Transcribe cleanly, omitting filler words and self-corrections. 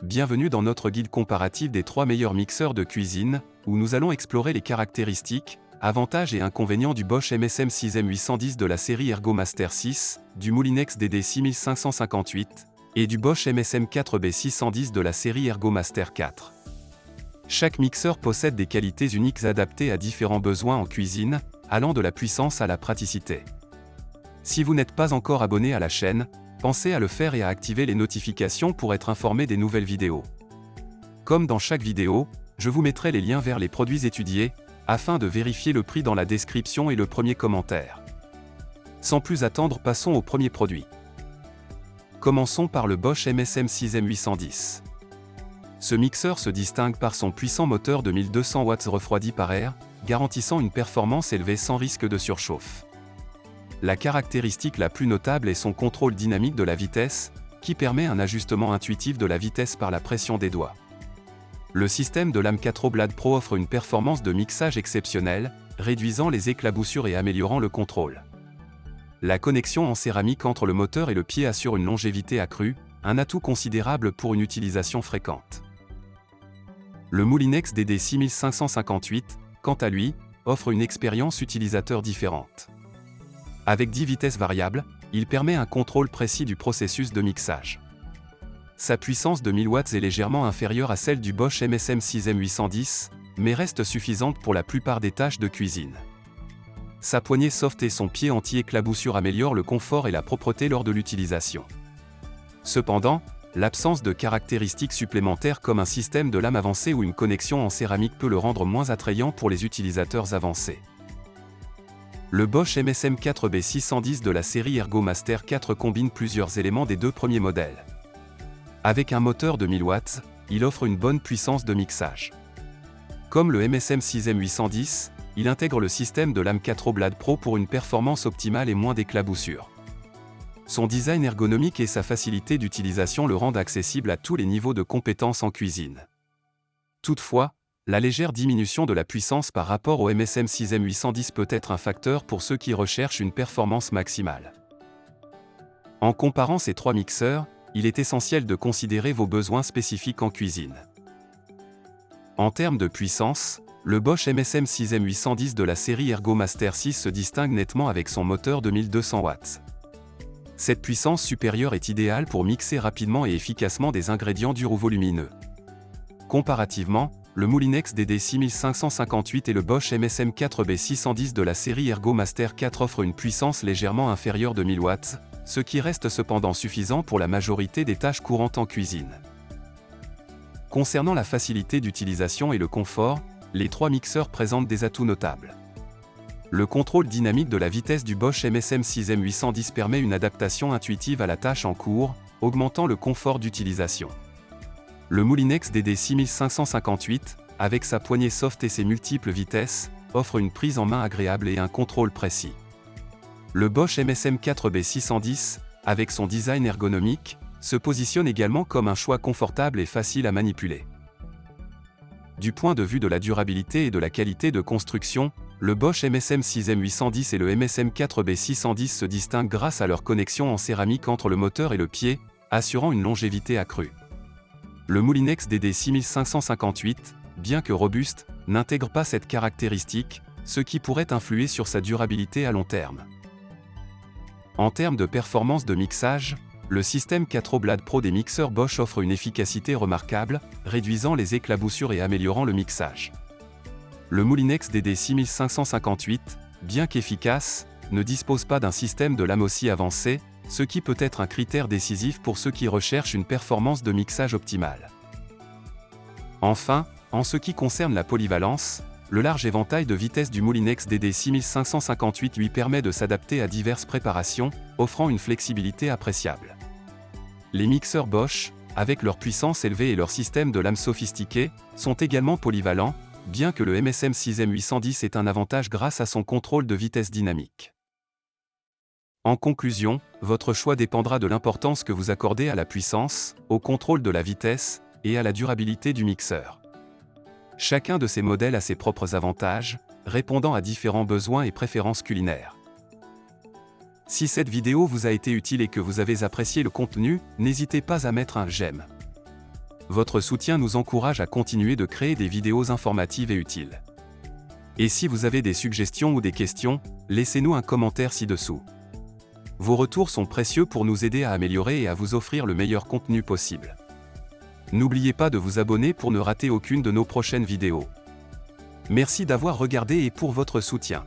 Bienvenue dans notre guide comparatif des 3 meilleurs mixeurs de cuisine, où nous allons explorer les caractéristiques, avantages et inconvénients du Bosch MSM 6M810 de la série Ergomaster 6, du Moulinex DD6558, et du Bosch MSM 4B610 de la série Ergomaster 4. Chaque mixeur possède des qualités uniques adaptées à différents besoins en cuisine, allant de la puissance à la praticité. Si vous n'êtes pas encore abonné à la chaîne, pensez à le faire et à activer les notifications pour être informé des nouvelles vidéos. Comme dans chaque vidéo, je vous mettrai les liens vers les produits étudiés, afin de vérifier le prix dans la description et le premier commentaire. Sans plus attendre, passons au premier produit. Commençons par le Bosch MSM 6M810. Ce mixeur se distingue par son puissant moteur de 1200 watts refroidi par air, garantissant une performance élevée sans risque de surchauffe. La caractéristique la plus notable est son contrôle dynamique de la vitesse, qui permet un ajustement intuitif de la vitesse par la pression des doigts. Le système de lame 4 Blade Pro offre une performance de mixage exceptionnelle, réduisant les éclaboussures et améliorant le contrôle. La connexion en céramique entre le moteur et le pied assure une longévité accrue, un atout considérable pour une utilisation fréquente. Le Moulinex DD6558, quant à lui, offre une expérience utilisateur différente. Avec 10 vitesses variables, il permet un contrôle précis du processus de mixage. Sa puissance de 1000 watts est légèrement inférieure à celle du Bosch MSM 6M810, mais reste suffisante pour la plupart des tâches de cuisine. Sa poignée soft et son pied anti-éclaboussure améliorent le confort et la propreté lors de l'utilisation. Cependant, l'absence de caractéristiques supplémentaires comme un système de lame avancé ou une connexion en céramique peut le rendre moins attrayant pour les utilisateurs avancés. Le Bosch MSM 4B610 de la série Ergomaster 4 combine plusieurs éléments des deux premiers modèles. Avec un moteur de 1000 watts, il offre une bonne puissance de mixage. Comme le MSM 6M810, il intègre le système de lame 4 Blade Pro pour une performance optimale et moins d'éclaboussures. Son design ergonomique et sa facilité d'utilisation le rendent accessible à tous les niveaux de compétences en cuisine. Toutefois, la légère diminution de la puissance par rapport au MSM 6M810 peut être un facteur pour ceux qui recherchent une performance maximale. En comparant ces trois mixeurs, il est essentiel de considérer vos besoins spécifiques en cuisine. En termes de puissance, le Bosch MSM 6M810 de la série Ergomaster 6 se distingue nettement avec son moteur de 1200 watts. Cette puissance supérieure est idéale pour mixer rapidement et efficacement des ingrédients durs ou volumineux. Comparativement, le Moulinex DD6558 et le Bosch MSM 4B610 de la série Ergomaster 4 offrent une puissance légèrement inférieure de 1000 watts, ce qui reste cependant suffisant pour la majorité des tâches courantes en cuisine. Concernant la facilité d'utilisation et le confort, les trois mixeurs présentent des atouts notables. Le contrôle dynamique de la vitesse du Bosch MSM 6M810 permet une adaptation intuitive à la tâche en cours, augmentant le confort d'utilisation. Le Moulinex DD6558, avec sa poignée soft et ses multiples vitesses, offre une prise en main agréable et un contrôle précis. Le Bosch MSM 4B610, avec son design ergonomique, se positionne également comme un choix confortable et facile à manipuler. Du point de vue de la durabilité et de la qualité de construction, le Bosch MSM 6M810 et le MSM 4B610 se distinguent grâce à leur connexion en céramique entre le moteur et le pied, assurant une longévité accrue. Le Moulinex DD6558, bien que robuste, n'intègre pas cette caractéristique, ce qui pourrait influer sur sa durabilité à long terme. En termes de performance de mixage, le système 4 Blade Pro des mixeurs Bosch offre une efficacité remarquable, réduisant les éclaboussures et améliorant le mixage. Le Moulinex DD6558, bien qu'efficace, ne dispose pas d'un système de lame aussi avancé, ce qui peut être un critère décisif pour ceux qui recherchent une performance de mixage optimale. Enfin, en ce qui concerne la polyvalence, le large éventail de vitesse du Moulinex DD6558 lui permet de s'adapter à diverses préparations, offrant une flexibilité appréciable. Les mixeurs Bosch, avec leur puissance élevée et leur système de lame sophistiqué, sont également polyvalents, bien que le MSM 6M810 ait un avantage grâce à son contrôle de vitesse dynamique. En conclusion, votre choix dépendra de l'importance que vous accordez à la puissance, au contrôle de la vitesse, et à la durabilité du mixeur. Chacun de ces modèles a ses propres avantages, répondant à différents besoins et préférences culinaires. Si cette vidéo vous a été utile et que vous avez apprécié le contenu, n'hésitez pas à mettre un j'aime. Votre soutien nous encourage à continuer de créer des vidéos informatives et utiles. Et si vous avez des suggestions ou des questions, laissez-nous un commentaire ci-dessous. Vos retours sont précieux pour nous aider à améliorer et à vous offrir le meilleur contenu possible. N'oubliez pas de vous abonner pour ne rater aucune de nos prochaines vidéos. Merci d'avoir regardé et pour votre soutien.